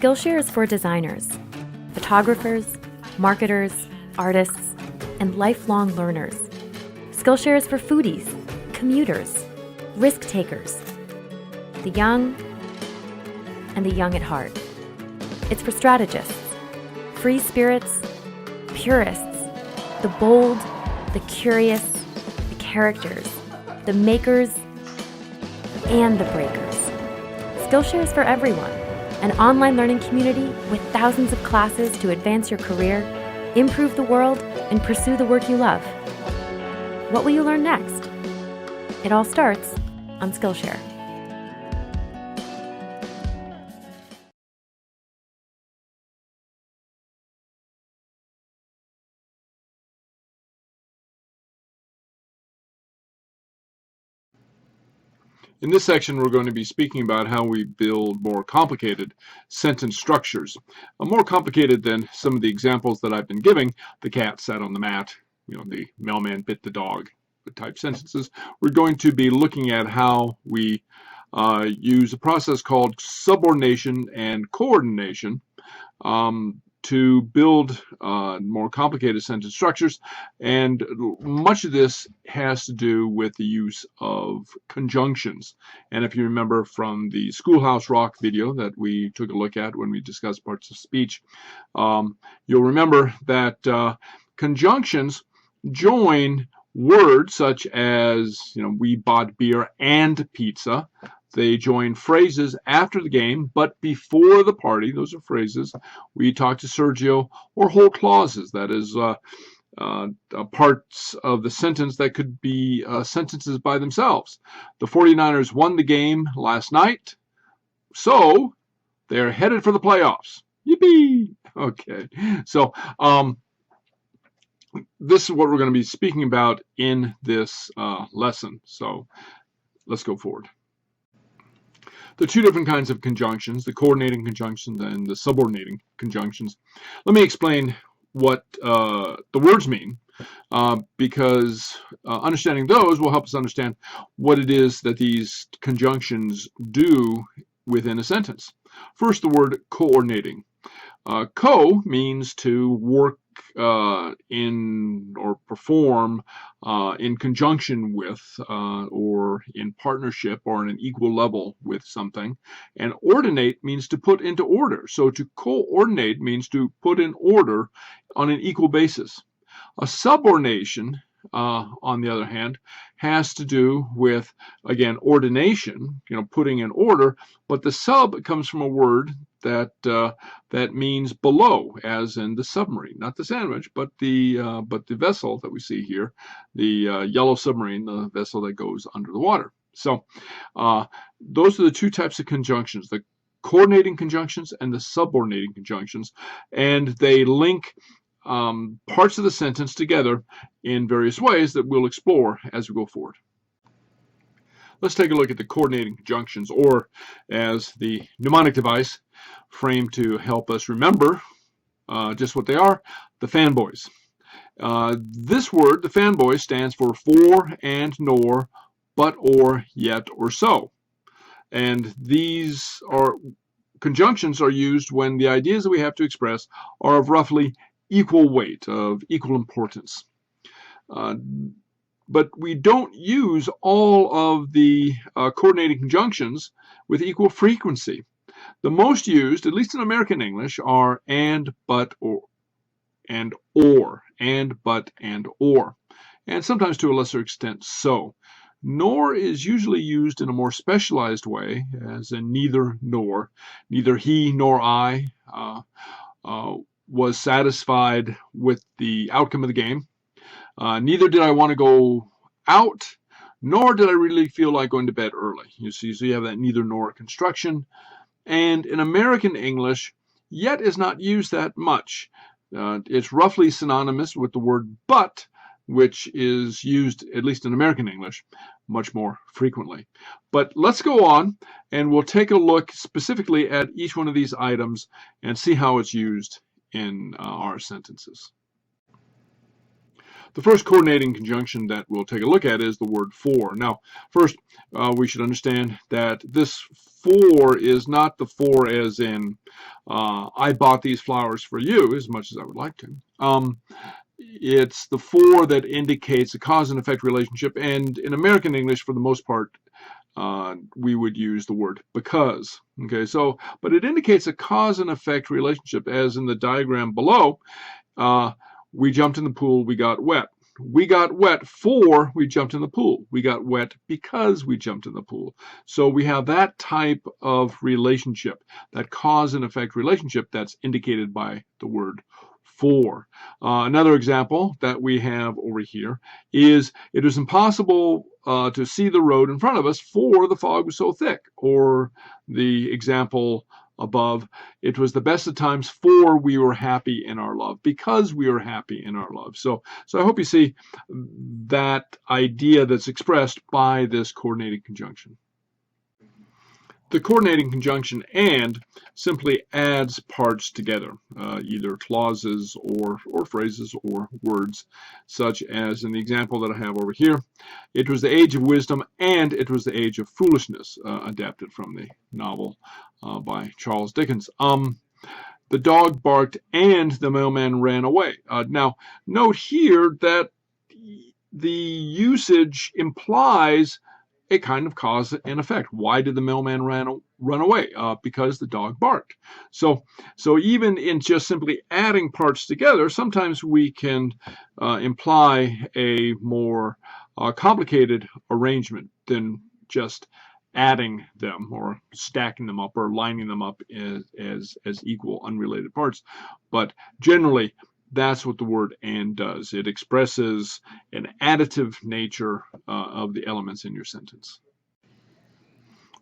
Skillshare is for designers, photographers, marketers, artists, and lifelong learners. Skillshare is for foodies, commuters, risk takers, the young, and the young at heart. It's for strategists, free spirits, purists, the bold, the curious, the characters, the makers, and the breakers. Skillshare is for everyone, an online learning community with thousands of classes to advance your career, improve the world, and pursue the work you love. What will you learn next? It all starts on Skillshare. In this section, we're going to be speaking about how we build more complicated sentence structures. More complicated than some of the examples that I've been giving. The cat sat on the mat, the mailman bit the dog type sentences. We're going to be looking at how we use a process called subordination and coordination to build more complicated sentence structures, and much of this has to do with the use of conjunctions. And if you remember from the Schoolhouse Rock video that we took a look at when we discussed parts of speech, you'll remember that conjunctions join words such as, we bought beer and pizza. They join phrases after the game, but before the party. Those are phrases. We talked to Sergio, or whole clauses. That is parts of the sentence that could be sentences by themselves. The 49ers won the game last night, so they're headed for the playoffs. Yippee! Okay, so this is what we're going to be speaking about in this lesson. So let's go forward. The two different kinds of conjunctions, the coordinating conjunctions and the subordinating conjunctions. Let me explain what the words mean, because understanding those will help us understand what it is that these conjunctions do within a sentence. First, the word coordinating. Co means to work in or perform in conjunction with or in partnership or on an equal level with something. And ordinate means to put into order. So to coordinate means to put in order on an equal basis. A subordination, on the other hand, has to do with, again, ordination, putting in order, but the sub comes from a word that means below, as in the submarine, not the sandwich, but the vessel that we see here, the yellow submarine, the vessel that goes under the water. So those are the two types of conjunctions, the coordinating conjunctions and the subordinating conjunctions, and they link parts of the sentence together in various ways that we'll explore as we go forward. Let's take a look at the coordinating conjunctions, or as the mnemonic device framed to help us remember just what they are, the fanboys. This word, the fanboy, stands for and, nor, but, or, yet, or so. And these conjunctions are used when the ideas that we have to express are of roughly equal weight, of equal importance. But we don't use all of the coordinating conjunctions with equal frequency. The most used, at least in American English, are and, but, or, and or, and, but, and or, and sometimes to a lesser extent so. Nor is usually used in a more specialized way, as in neither nor. Neither he nor I was satisfied with the outcome of the game. Neither did I want to go out, nor did I really feel like going to bed early. You see, so you have that neither nor construction. And in American English, yet is not used that much. It's roughly synonymous with the word but, which is used, at least in American English, much more frequently. But let's go on, and we'll take a look specifically at each one of these items and see how it's used in our sentences. The first coordinating conjunction that we'll take a look at is the word for. Now, first, we should understand that this for is not the for as in I bought these flowers for you as much as I would like to. It's the for that indicates a cause and effect relationship, and in American English, for the most part, we would use the word because. Okay, so, but it indicates a cause and effect relationship, as in the diagram below. We jumped in the pool, we got wet. We got wet for we jumped in the pool. We got wet because we jumped in the pool. So we have that type of relationship, that cause and effect relationship that's indicated by the word for. Another example that we have over here is it was impossible to see the road in front of us for the fog was so thick. Or the example above, it was the best of times for we were happy in our love, because we were happy in our love. So I hope you see that idea that's expressed by this coordinating conjunction. The coordinating conjunction and simply adds parts together, either clauses or phrases or words, such as in the example that I have over here, it was the age of wisdom and it was the age of foolishness, adapted from the novel by Charles Dickens. The dog barked and the mailman ran away. Now, note here that the usage implies a kind of cause and effect. Why did the mailman run away? Because the dog barked. So even in just simply adding parts together, sometimes we can imply a more complicated arrangement than just adding them or stacking them up or lining them up as equal unrelated parts. But generally, that's what the word and does. It expresses an additive nature of the elements in your sentence.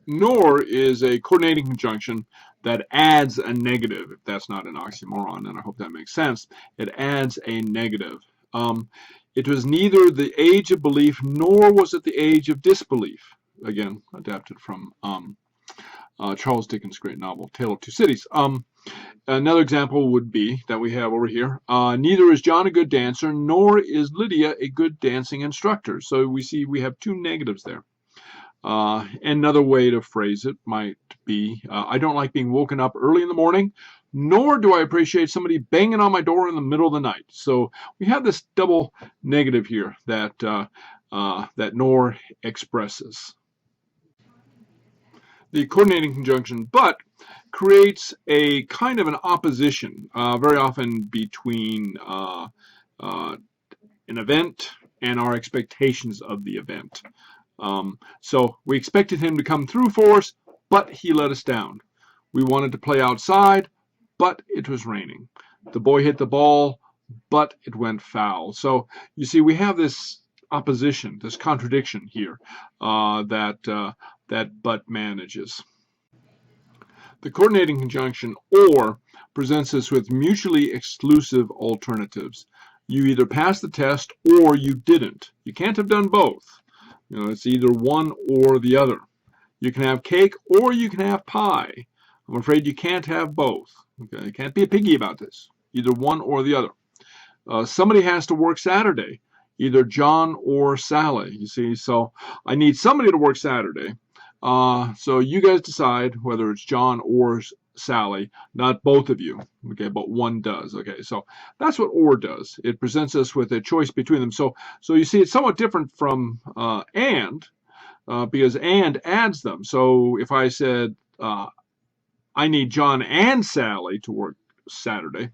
Nor is a coordinating conjunction that adds a negative, if that's not an oxymoron, and I hope that makes sense. It adds a negative. It was neither the age of belief nor was it the age of disbelief. Again, adapted from Charles Dickens' great novel, Tale of Two Cities. Another example would be that we have over here, neither is John a good dancer, nor is Lydia a good dancing instructor. So we see we have two negatives there. Another way to phrase it might be, I don't like being woken up early in the morning, nor do I appreciate somebody banging on my door in the middle of the night. So we have this double negative here that, that nor expresses. The coordinating conjunction but creates a kind of an opposition, very often between an event and our expectations of the event. So we expected him to come through for us, but he let us down. We wanted to play outside, but it was raining. The boy hit the ball, but it went foul. So you see, we have this opposition, this contradiction here that but manages. The coordinating conjunction or presents us with mutually exclusive alternatives. You either passed the test or you didn't. You can't have done both. You know, it's either one or the other. You can have cake or you can have pie. I'm afraid you can't have both. Okay, you can't be a piggy about this. Either one or the other. Somebody has to work Saturday, either John or Sally. You see, so I need somebody to work Saturday. So you guys decide whether it's John or Sally, not both of you, okay, but one does. Okay, so that's what or does. It presents us with a choice between them. So you see, it's somewhat different from and, because and adds them. So if I said I need John and Sally to work Saturday,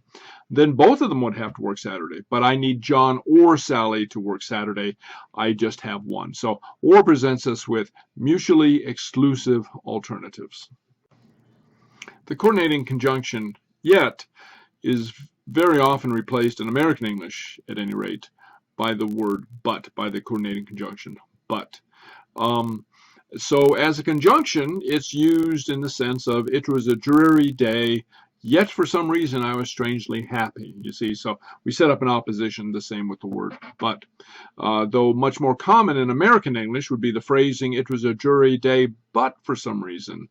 then both of them would have to work Saturday. But I need John or Sally to work Saturday. I just have one. So or presents us with mutually exclusive alternatives. The coordinating conjunction yet is very often replaced in American English, at any rate, by the word but, by the coordinating conjunction but. So as a conjunction, it's used in the sense of it was a dreary day, yet for some reason I was strangely happy. You see, so we set up an opposition, the same with the word but. Though much more common in American English would be the phrasing, it was a dreary day, but for some reason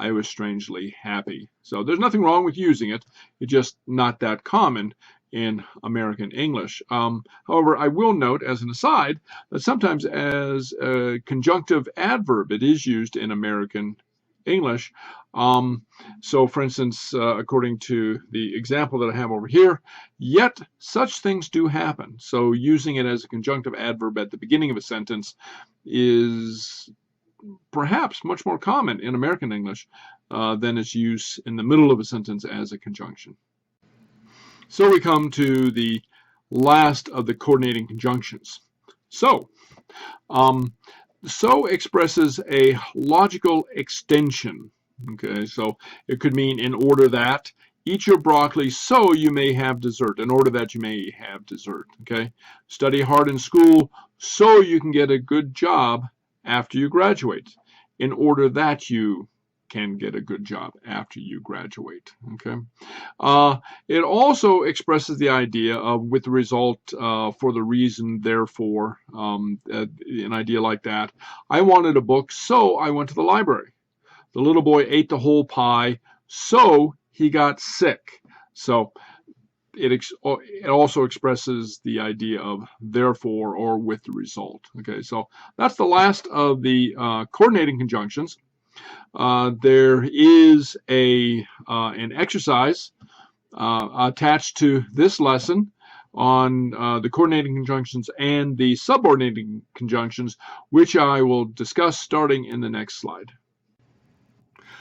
I was strangely happy. So there's nothing wrong with using it. It's just not that common in American English. However, I will note as an aside that sometimes as a conjunctive adverb it is used in American English. So, for instance, according to the example that I have over here, yet such things do happen. So using it as a conjunctive adverb at the beginning of a sentence is perhaps much more common in American English than its use in the middle of a sentence as a conjunction. So we come to the last of the coordinating conjunctions. So expresses a logical extension. Okay, so it could mean in order that, eat your broccoli so you may have dessert, in order that you may have dessert. Okay, study hard in school so you can get a good job after you graduate, in order that you can get a good job after you graduate. Okay, it also expresses the idea of with the result, for the reason, therefore, an idea like that. I wanted a book, so I went to the library. The little boy ate the whole pie, so he got sick. So it also expresses the idea of therefore or with the result. Okay, so that's the last of the coordinating conjunctions. There is an exercise attached to this lesson on the coordinating conjunctions and the subordinating conjunctions, which I will discuss starting in the next slide.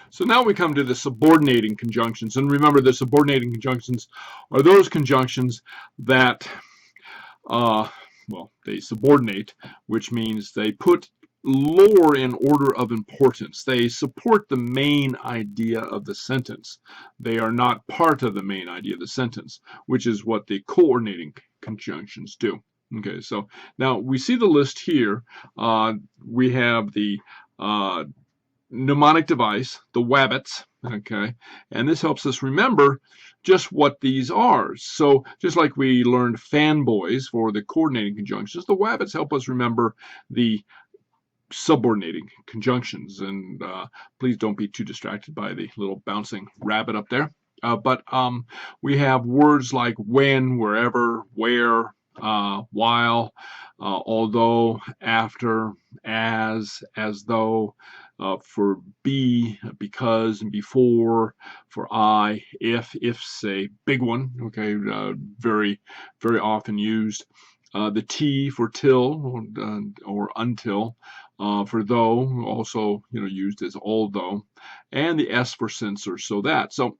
So now we come to the subordinating conjunctions. And remember, the subordinating conjunctions are those conjunctions that, they subordinate, which means they put lower in order of importance. They support the main idea of the sentence. They are not part of the main idea of the sentence, which is what the coordinating conjunctions do. Okay, so now we see the list here. We have the mnemonic device, the wabbits, okay, and this helps us remember just what these are. So just like we learned fanboys for the coordinating conjunctions, the wabbits help us remember the subordinating conjunctions. And please don't be too distracted by the little bouncing rabbit up there. But we have words like when, wherever, where, while, although, after, as though, for be, because, and before, for I, if's a big one, okay, very, very often used. The T for till or until, for though, also used as although, and the S for since or so that. So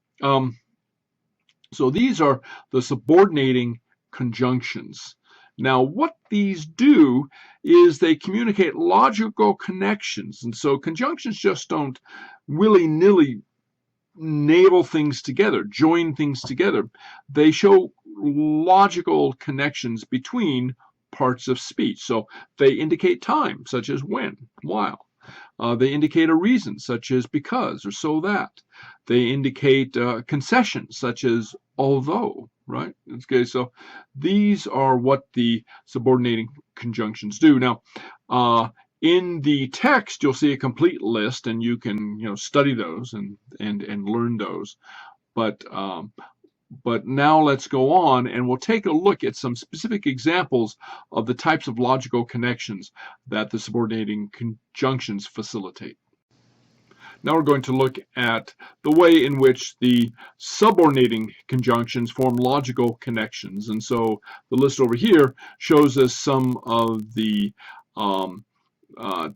these are the subordinating conjunctions. Now, what these do is they communicate logical connections, and so conjunctions just don't willy-nilly nail things together, join things together. They show logical connections between parts of speech. So they indicate time, such as when, while. They indicate a reason, such as because or so that. They indicate concessions, such as although, right? Okay, so these are what the subordinating conjunctions do. Now, in the text, you'll see a complete list, and you can study those and learn those. But now let's go on, and we'll take a look at some specific examples of the types of logical connections that the subordinating conjunctions facilitate. Now we're going to look at the way in which the subordinating conjunctions form logical connections. And so the list over here shows us some of the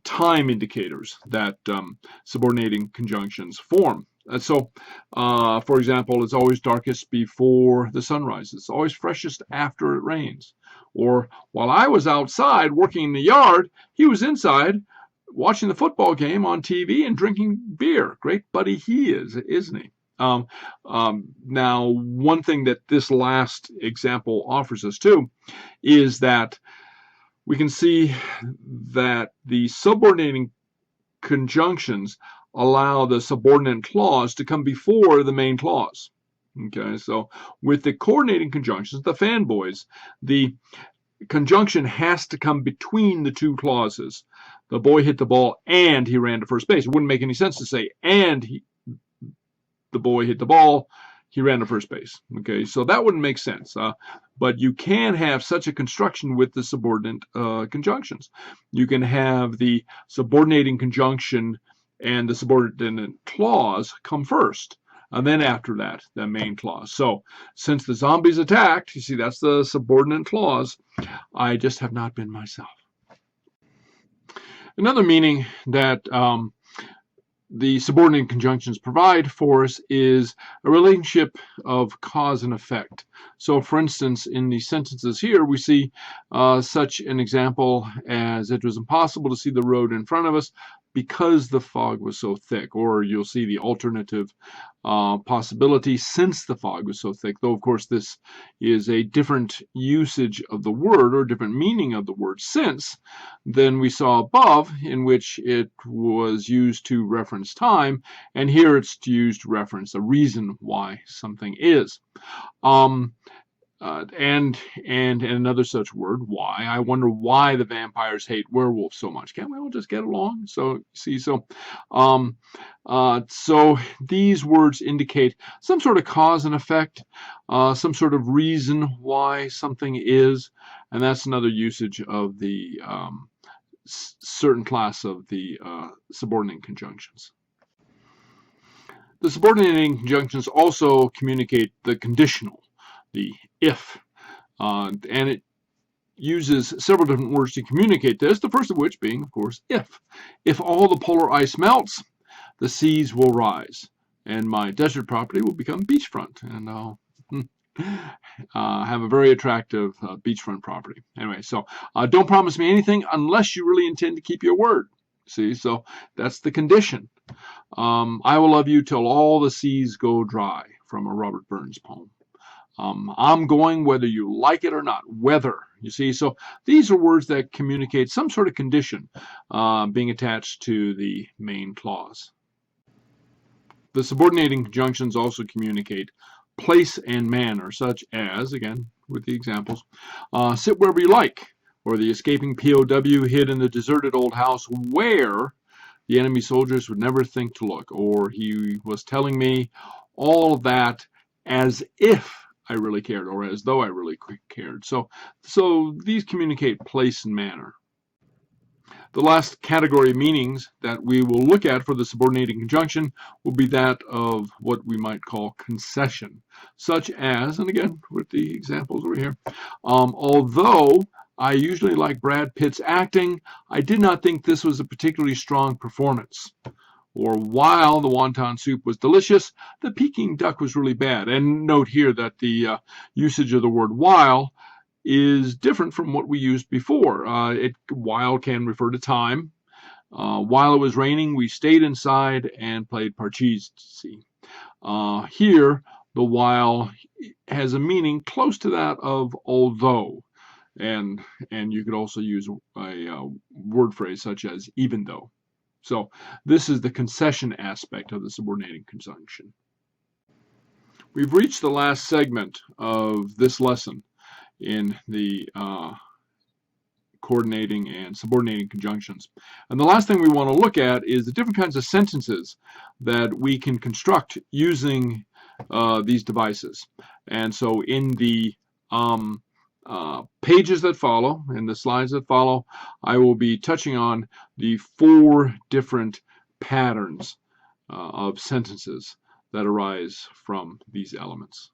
time indicators that subordinating conjunctions form. For example, it's always darkest before the sun rises. It's always freshest after it rains. Or while I was outside working in the yard, he was inside watching the football game on TV and drinking beer. Great buddy he is, isn't he? Now, one thing that this last example offers us too is that we can see that the subordinating conjunctions allow the subordinate clause to come before the main clause. Okay, so with the coordinating conjunctions, the fanboys, the conjunction has to come between the two clauses. The boy hit the ball and he ran to first base. It wouldn't make any sense to say and the boy hit the ball, he ran to first base. Okay, so that wouldn't make sense. But you can have such a construction with the subordinate conjunctions. You can have the subordinating conjunction and the subordinate clause come first. And then after that, the main clause. So since the zombies attacked, you see, that's the subordinate clause, I just have not been myself. Another meaning that the subordinate conjunctions provide for us is a relationship of cause and effect. So, for instance, in the sentences here, we see such an example as it was impossible to see the road in front of us because the fog was so thick, or you'll see the alternative possibility since the fog was so thick, though of course this is a different usage of the word or different meaning of the word since than we saw above, in which it was used to reference time, and here it's used to reference a reason why something is. And another such word, why. I wonder why the vampires hate werewolves so much. Can't we all just get along? So so these words indicate some sort of cause and effect, some sort of reason why something is, and that's another usage of the certain class of the subordinate conjunctions. The subordinating conjunctions also communicate the conditional, the if, and it uses several different words to communicate this, the first of which being, of course, if. If all the polar ice melts, the seas will rise, and my desert property will become beachfront, and I'll have a very attractive beachfront property. Anyway, so don't promise me anything unless you really intend to keep your word. See, so that's the condition. I will love you till all the seas go dry, from a Robert Burns poem. I'm going whether you like it or not. Whether, you see. So these are words that communicate some sort of condition being attached to the main clause. The subordinating conjunctions also communicate place and manner, such as, again, with the examples, sit wherever you like, or the escaping POW hid in the deserted old house where the enemy soldiers would never think to look, or he was telling me all of that as if I really cared, or as though I really cared. So these communicate place and manner. The last category of meanings that we will look at for the subordinating conjunction will be that of what we might call concession, such as, and again, with the examples over here, although I usually like Brad Pitt's acting, I did not think this was a particularly strong performance. Or while the wonton soup was delicious, the Peking duck was really bad. And note here that the usage of the word while is different from what we used before. While can refer to time. While it was raining, we stayed inside and played parcheesi. Here, the while has a meaning close to that of although. And you could also use a word phrase such as even though. So this is the concession aspect of the subordinating conjunction. We've reached the last segment of this lesson in the coordinating and subordinating conjunctions. And the last thing we want to look at is the different kinds of sentences that we can construct using these devices. And so in the pages that follow, in the slides that follow, I will be touching on the 4 different patterns of sentences that arise from these elements.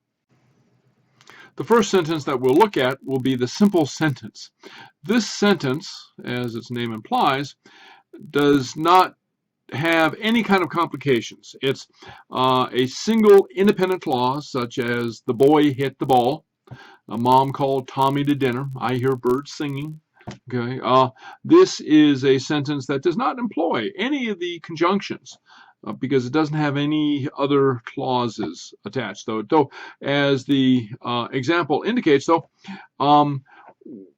The first sentence that we'll look at will be the simple sentence. This sentence, as its name implies, does not have any kind of complications. It's a single independent clause, such as the boy hit the ball. Mom called Tommy to dinner. I hear birds singing. Okay. This is a sentence that does not employ any of the conjunctions because it doesn't have any other clauses attached. Though as the example indicates, though,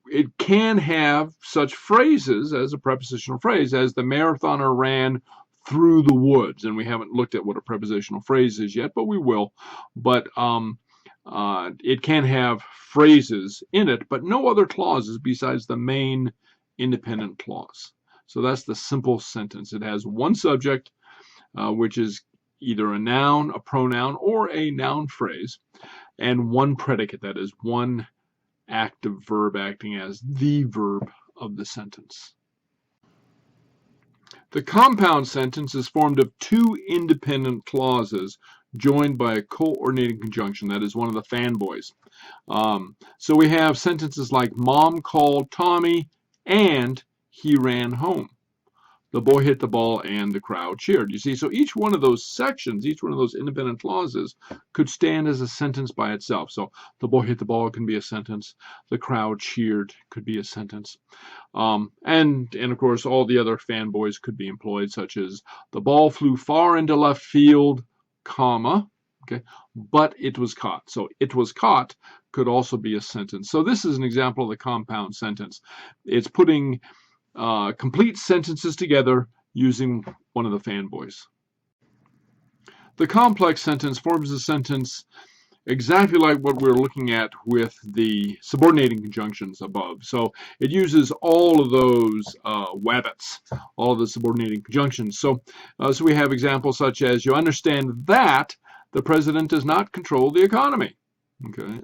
it can have such phrases as a prepositional phrase as the marathoner ran through the woods. And we haven't looked at what a prepositional phrase is yet, but we will. But it can have phrases in it, but no other clauses besides the main independent clause. So that's the simple sentence. It has one subject, which is either a noun, a pronoun, or a noun phrase, and one predicate, that is, one active verb acting as the verb of the sentence. The compound sentence is formed of two independent clauses joined by a coordinating conjunction, that is, one of the fanboys. So we have sentences like Mom called Tommy and he ran home. The boy hit the ball and the crowd cheered. You see, so each one of those sections, each one of those independent clauses could stand as a sentence by itself. So the boy hit the ball can be a sentence. The crowd cheered could be a sentence. And of course, all the other fanboys could be employed, such as the ball flew far into left field, comma, okay, but it was caught. So it was caught could also be a sentence. So this is an example of the compound sentence. It's putting complete sentences together using one of the fanboys. The complex sentence forms a sentence exactly like what we're looking at with the subordinating conjunctions above. So it uses all of those wabbits, all of the subordinating conjunctions. So we have examples such as, you understand that the president does not control the economy. Okay,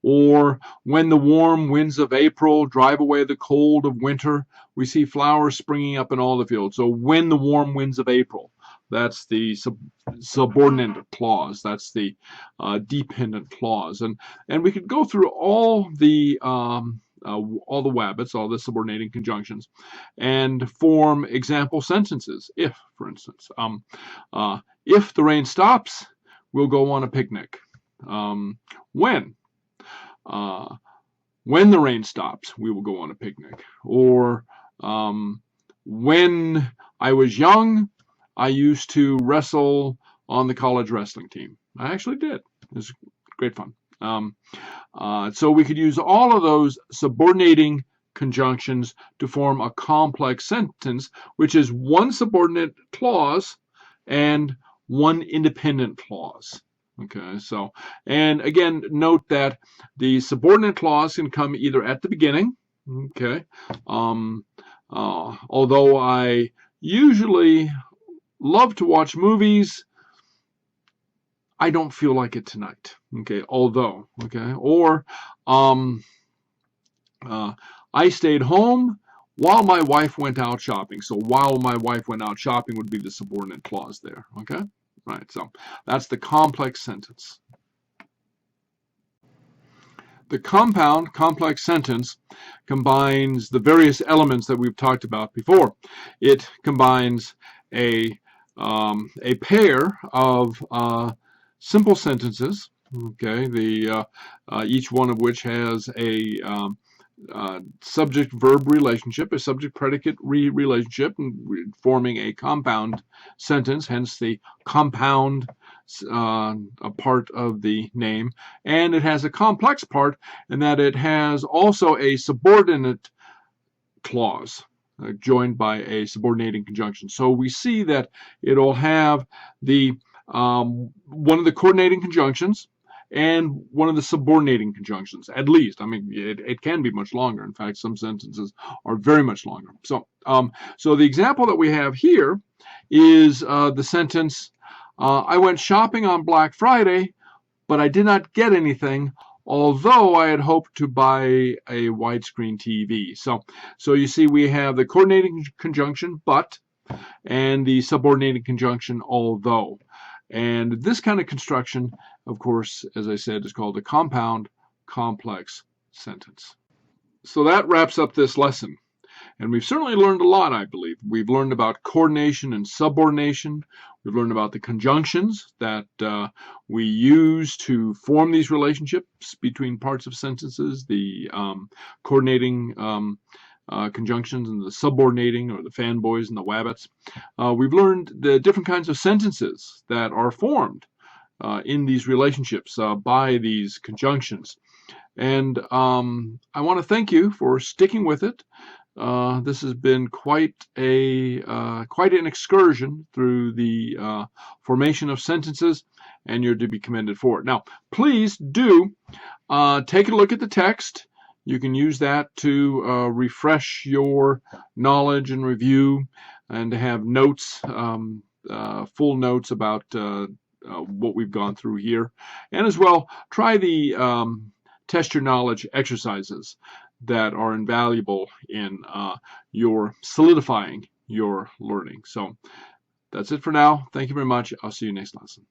or when the warm winds of April drive away the cold of winter, we see flowers springing up in all the fields. So when the warm winds of April, that's the subordinate clause. That's the dependent clause, and we could go through all the wabbits, all the subordinating conjunctions, and form example sentences. If, for instance, if the rain stops, we'll go on a picnic. When the rain stops, we will go on a picnic. Or when I was young, I used to wrestle on the college wrestling team. I actually did. It was great fun. So we could use all of those subordinating conjunctions to form a complex sentence, which is one subordinate clause and one independent clause. Okay, so, and again, note that the subordinate clause can come either at the beginning, okay, although I usually love to watch movies, I don't feel like it tonight, okay, although, okay, or I stayed home while my wife went out shopping. So while my wife went out shopping would be the subordinate clause there, okay? Right, so that's the complex sentence. The compound complex sentence combines the various elements that we've talked about before. It combines a pair of simple sentences, okay, each one of which has a subject-verb relationship, a subject-predicate relationship, forming a compound sentence, hence the compound a part of the name. And it has a complex part in that it has also a subordinate clause joined by a subordinating conjunction. So we see that it'll have the one of the coordinating conjunctions and one of the subordinating conjunctions, at least. I mean, it can be much longer. In fact, some sentences are very much longer. So, so the example that we have here is the sentence, I went shopping on Black Friday, but I did not get anything, although I had hoped to buy a widescreen TV. So you see we have the coordinating conjunction, but, and the subordinating conjunction, although. And this kind of construction, of course, as I said, is called a compound complex sentence. So that wraps up this lesson. And we've certainly learned a lot, I believe. We've learned about coordination and subordination. We've learned about the conjunctions that we use to form these relationships between parts of sentences, the coordinating conjunctions and the subordinating, or the fanboys and the wabbits. We've learned the different kinds of sentences that are formed in these relationships by these conjunctions. And I want to thank you for sticking with it. This has been quite an excursion through the formation of sentences, and you're to be commended for it. Now, please do take a look at the text. You can use that to refresh your knowledge and review, and to have notes full notes about what we've gone through here. And as well, try the test your knowledge exercises that are invaluable in your solidifying your learning. So that's it for now. Thank you very much. I'll see you next lesson.